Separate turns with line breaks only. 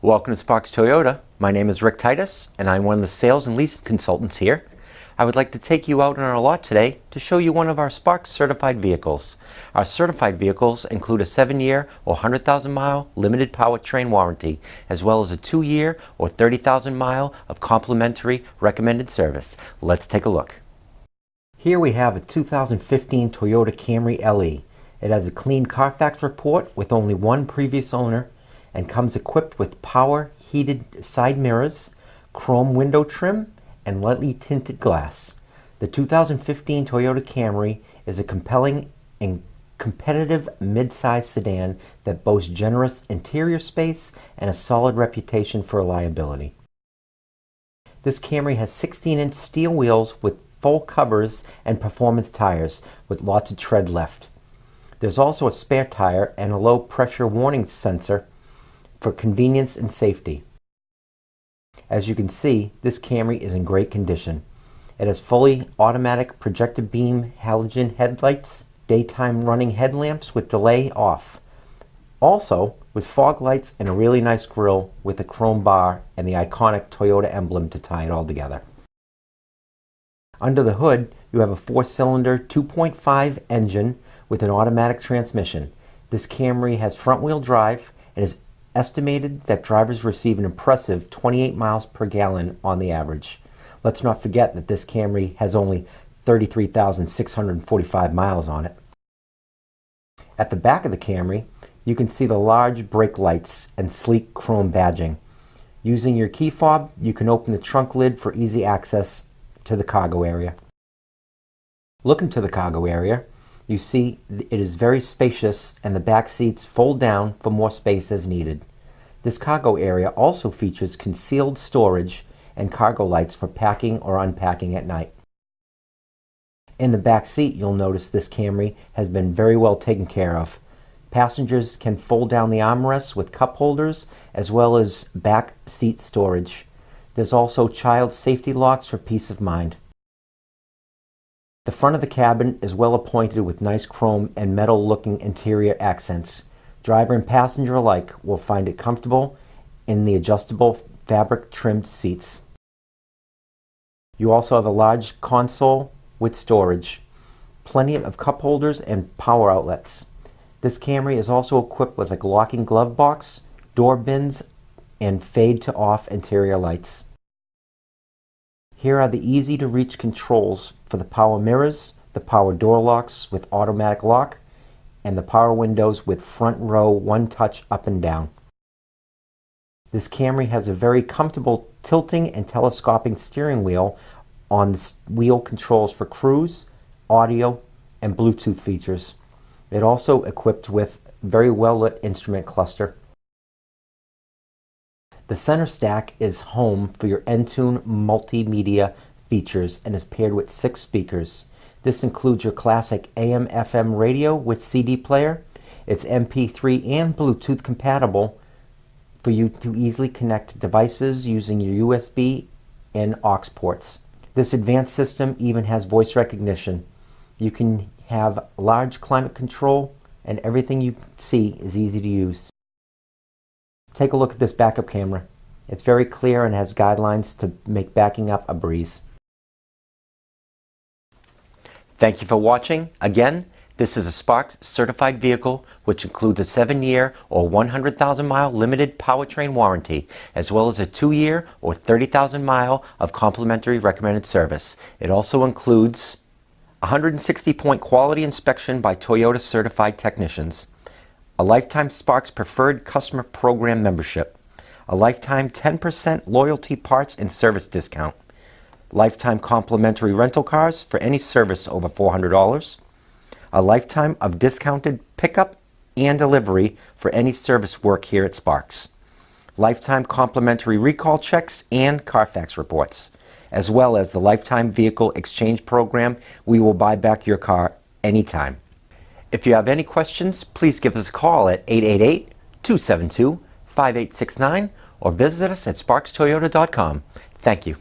Welcome to Sparks Toyota. My name is Rick Titus and I'm one of the sales and lease consultants here. I would like to take you out on our lot today to show you one of our Sparks certified vehicles. Our certified vehicles include a 7-year or 100,000 mile limited powertrain warranty, as well as a 2-year or 30,000 mile of complimentary recommended service. Let's take a look. Here we have a 2015 Toyota Camry LE. It has a clean Carfax report with only one previous owner and comes equipped with power heated side mirrors, chrome window trim, and lightly tinted glass. The 2015 Toyota Camry is a compelling and competitive mid-size sedan that boasts generous interior space and a solid reputation for reliability. This Camry has 16-inch steel wheels with full covers and performance tires with lots of tread left. There's also a spare tire and a low pressure warning sensor for convenience and safety. As you can see, this Camry is in great condition. It has fully automatic projected beam halogen headlights, daytime running headlamps with delay off. Also with fog lights and a really nice grille with a chrome bar and the iconic Toyota emblem to tie it all together. Under the hood, you have a 4-cylinder 2.5 engine with an automatic transmission. This Camry has front-wheel drive and is estimated that drivers receive an impressive 28 miles per gallon on the average. Let's not forget that this Camry has only 33,645 miles on it. At the back of the Camry, you can see the large brake lights and sleek chrome badging. Using your key fob, you can open the trunk lid for easy access to the cargo area. Look into the cargo area. You see it is very spacious and the back seats fold down for more space as needed. This cargo area also features concealed storage and cargo lights for packing or unpacking at night. In the back seat, you'll notice this Camry has been very well taken care of. Passengers can fold down the armrests with cup holders as well as back seat storage. There's also child safety locks for peace of mind. The front of the cabin is well appointed with nice chrome and metal looking interior accents. Driver and passenger alike will find it comfortable in the adjustable fabric trimmed seats. You also have a large console with storage, plenty of cup holders and power outlets. This Camry is also equipped with a locking glove box, door bins, and fade to off interior lights. Here are the easy to reach controls for the power mirrors, the power door locks with automatic lock, and the power windows with front row one-touch up and down. This Camry has a very comfortable tilting and telescoping steering wheel on the wheel controls for cruise, audio, and Bluetooth features. It also equipped with very well-lit instrument cluster. The center stack is home for your Entune multimedia features and is paired with 6 speakers. This includes your classic AM/FM radio with CD player. It's MP3 and Bluetooth compatible for you to easily connect devices using your USB and aux ports. This advanced system even has voice recognition. You can have large climate control and everything you see is easy to use. Take a look at this backup camera. It's very clear and has guidelines to make backing up a breeze. Thank you for watching. Again, this is a Sparks certified vehicle which includes a 7-year or 100,000 mile limited powertrain warranty, as well as a 2-year or 30,000 mile of complimentary recommended service. It also includes a 160-point quality inspection by Toyota certified technicians, a lifetime Sparks Preferred Customer Program membership, a lifetime 10% loyalty parts and service discount, lifetime complimentary rental cars for any service over $400, a lifetime of discounted pickup and delivery for any service work here at Sparks, lifetime complimentary recall checks and Carfax reports, as well as the lifetime vehicle exchange program. We will buy back your car anytime. If you have any questions, please give us a call at 888-272-5869 or visit us at sparkstoyota.com. Thank you.